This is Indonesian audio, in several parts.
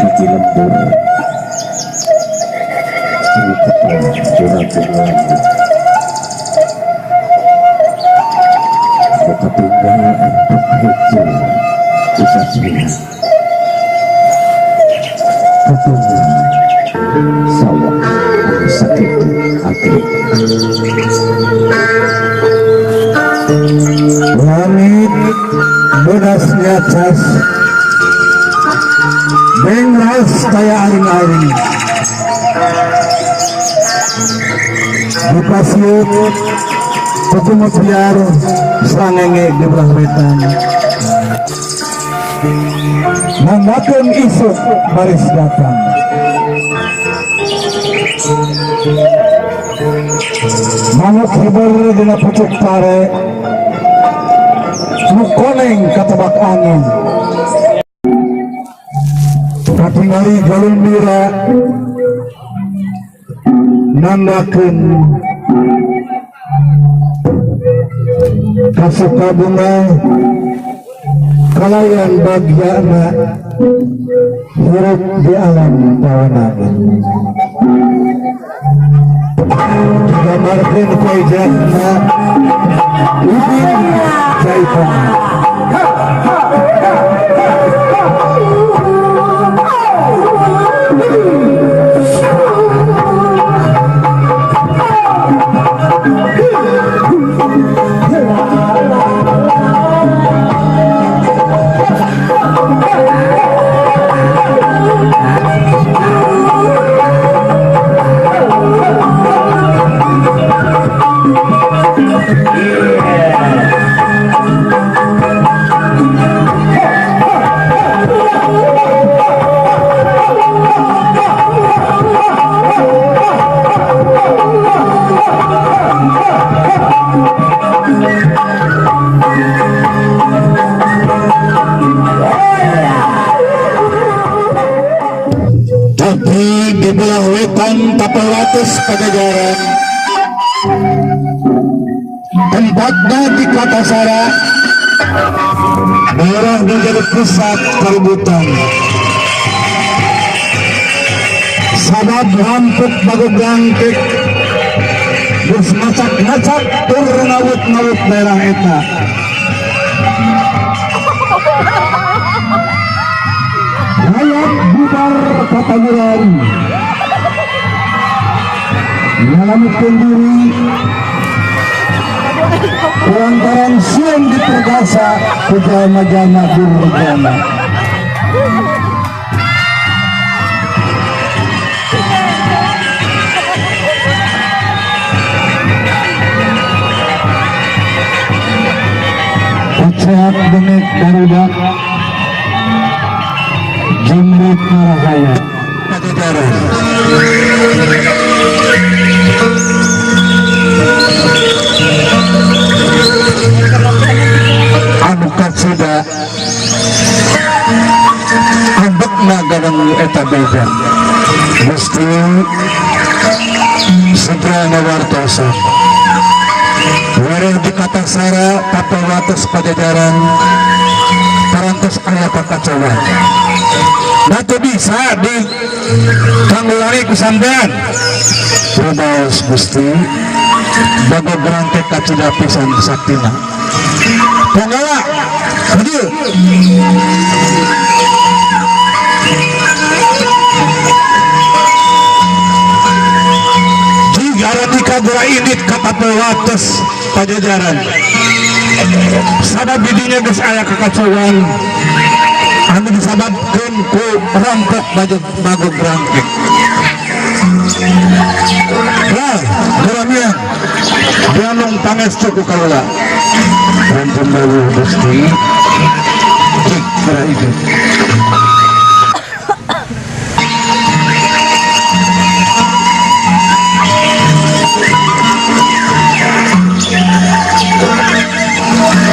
biji lembur ceritakan juragan lagi buka tinggal untuk hijau kisah sini ketemu sawah sakit hati langit bedasnya cas bengras kayak aring-aring di pasir ketemu biar sangenge di belah wetan nandakeun isuk baris datang manuk hiber dina pucuk pare nu koneng katebak angin katingali galung mira nandakeun kasuka bunga kalayan bagyana hirup di alam pawanangin gambarkeun ku ejana ubin jaitan di belah wetan Tapawates Pajajaran tempatnya di Katasara daerah menjadi pusat keributan sabab rampuk bagu gangkik terus ngacak-ngacak tur ngawut-ngawut daerah eta rakyat bubar Katamuran nyelamatkan diri lantaran siang diperkasa ke jama-jama durjana Ucap benek darudak jembut marahaya Pajajaran anu katsida ambekna gadang eta beja mesti segera ngawartosa wareng di Katasara Tapawates Pajajaran parantos aya kakacauan batu bisa di tanggulari kusampean Prabaos Gusti bago berangkat kacida pisan saktina Panggawa hadir jika radika gura init kata Tapawates Pajajaran sada bidinya geus aya kakacauan anu disababkeun ku rampok bago berangkat lah geramian dianong pangestu ku kaula Rampun Dawuh Gusti cik itu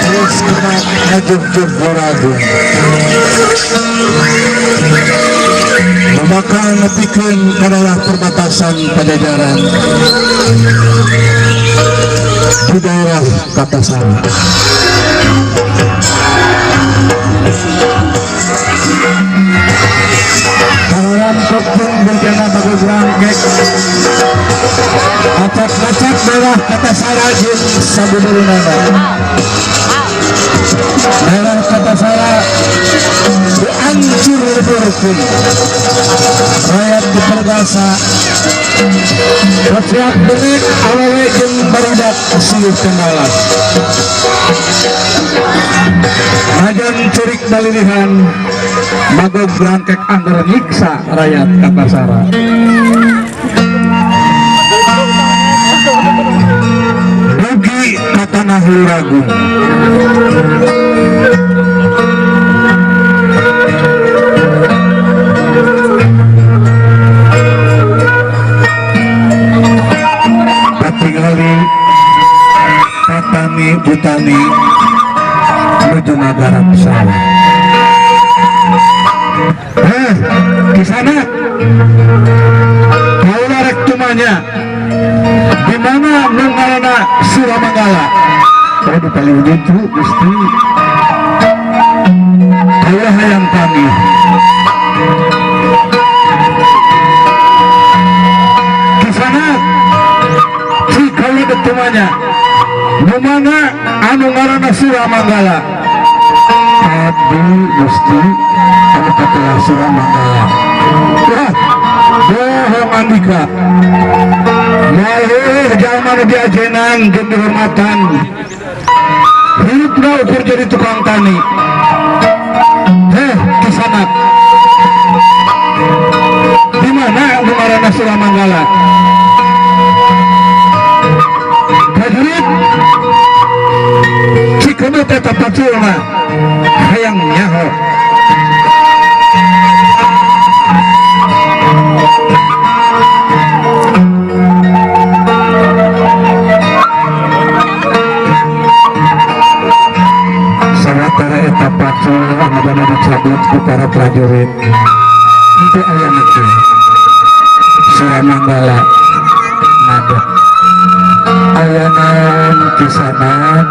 terus kena ngajub-jub boragung bakal nepikeun ka daerah perbatasan Pajajaran di daerah Katasara jeung sabudurunana. Daerah Katasara dihancur leburkeun. Rakyat dipergasa. Rakyat denek awewe jeung barudak sieuh kendalan. Najan cerik dalilihan magog berangkek anggar nyiksa rakyat Katasara. Rugi ka tanah Luragung. Patingali petani butani menuju negara pesawat. Kisana kaulah rek tumanya di mana mengarana Suramanggala. Kalau di paling itu Gusti kaulah hayang kami. Kisana si kaulah tumanya di mana anu ngaranna Suramanggala. Abdi Gusti anu katelah Suramanggala. Wah, bohong Andika. Malih jalma nu diajenan jeung dihormatan. Hidupna ukur jadi tukang tani. Kisanak. Di mana anu ngaranna Suramanggala? Prajurit cikeuna teh tapaculna hayang nyaho. Sawatara eta pacul anu cabut ku para prajurit henteu aya negeri Suramanggala ngadeg. Aya naon kisanak?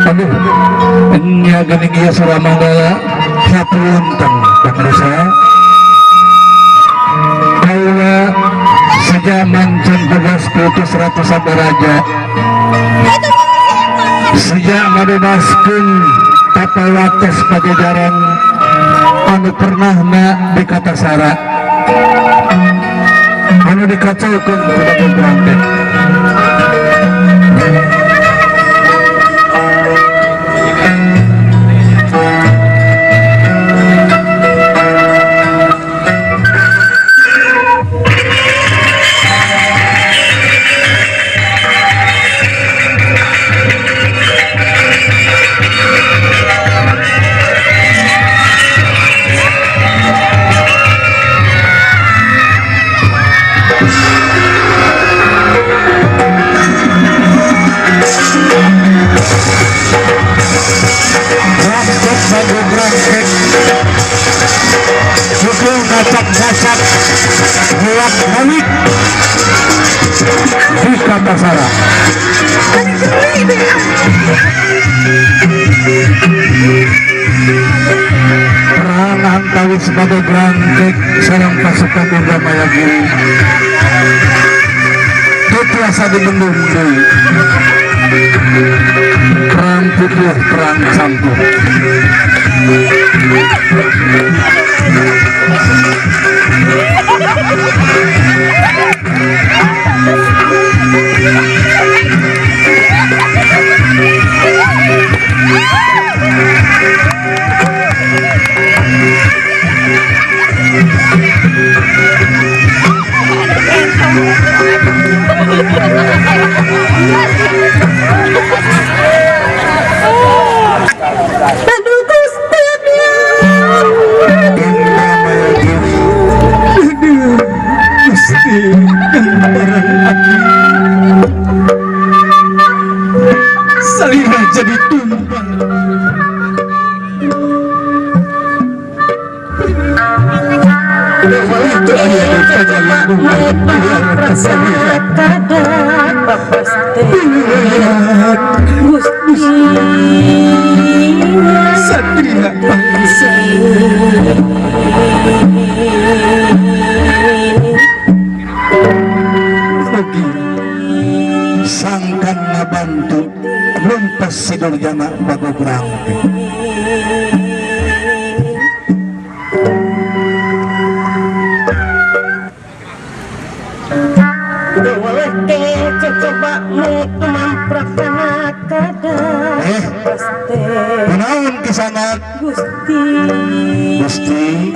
Aduh, nya geuning ieu Suramanggala sapunten pangresa. Kaula sejaman can tugas putus Ratu Sabaraja. Sejak ngadebaskeun papawates pajajaran anu pernahna di Katasara. Anu dikacaukeun ku Bagong Brangkek. Bagong Brangkek pukul gacak-gacak buat balik di Katasara. Perang antawis Bagong Brangkek sareng pasukan Indramayagiri teu tiasa dibendung deui. Perang putih, perang campur. Salira jadi tumpang. Itu ayah ditanya lingkungan biar salira Gusti Satria bangsa. Bagi Nurjana Bagograng. Coba mutu memprakanakan pasti Kunaon kisanat Gusti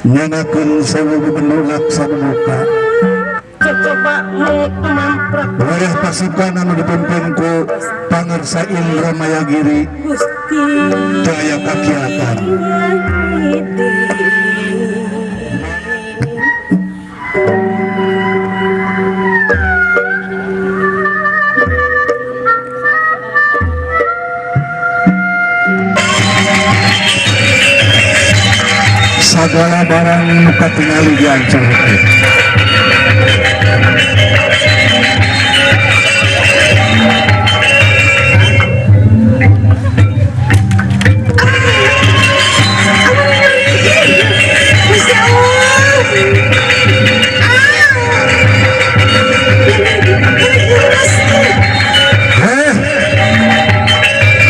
nyanakeun sewu benulak samuka. coba mutu memprakanakan Wilayah pasukan anu dipimpin ku Pangersa Indra Mayagiri Gusti Jaya Kakiatan. Segala barang muka tinggali dihancurkan.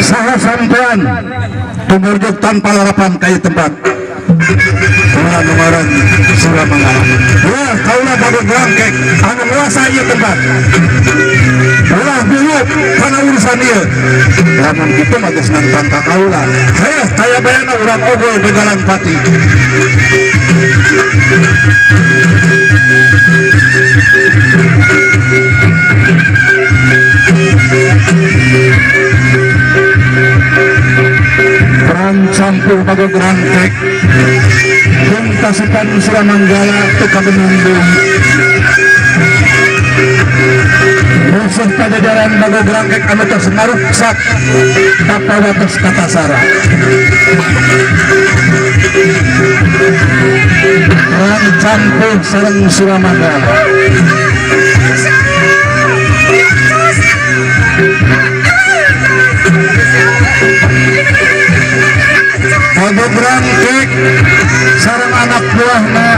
Salah sampean tumurjuk tanpa larapan kayu tempat. Orang-orang sudah mengalami. Wah, kaulah Bagograng kek, anu merasa ieu tempat. Ulah dulu karena urusan ieu. Lamun kitu mah geus nantang ka kaulah. Kaya bayana urang ogol begalan pati. Perang campur Bagograng kek. Yung pasukan Suramanggala itu kabinundung musuh pajajaran Bagograng kek anu tos ngaruksak kapawatos katasara. Perang campur sareng Suramanggala. Bagograng kek sareng anak buahna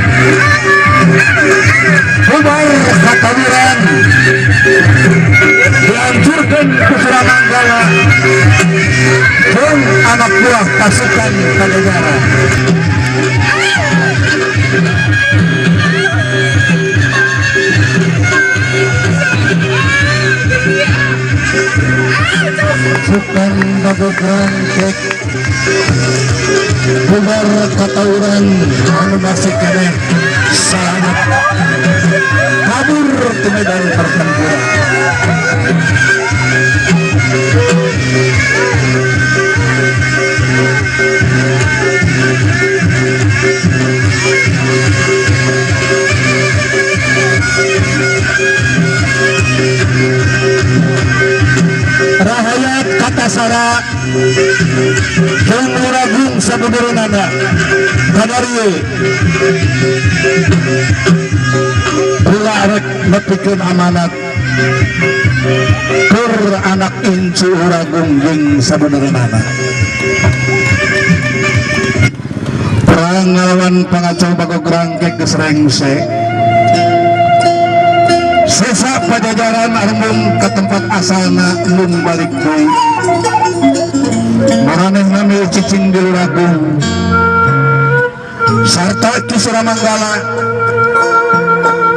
bubar katawiran dihancurkan ke Suramanggala jeung anak buah pasukan Pajajaran. Pasukan Bagograng kek bubar katauran anu masih kene sangat kabur ke medan pertempuran. Rahayat katasara jeung Uragung sabudureunana kadarieu kula arek nepikeun amanat keur anak incu Uragung jeung sabudureunana. Perang ngalawan pangacau Bagograng kek geus rengse. Sesa Pajajaran armung ke tempat asalna lung balik deui. Maranehna mil cicing di Uragung sarta Ki Suramanggala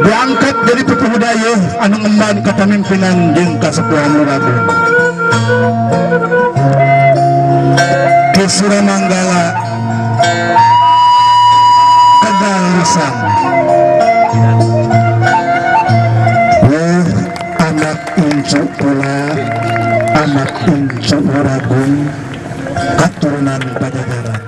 diangkat jadi pupuh dayeuh anu ngemban kapamimpinan jeung kasepuhan Uragung. Ki Suramanggala kedal lisan. Anak incu pula anak incu Uragung katurunan Pajajaran.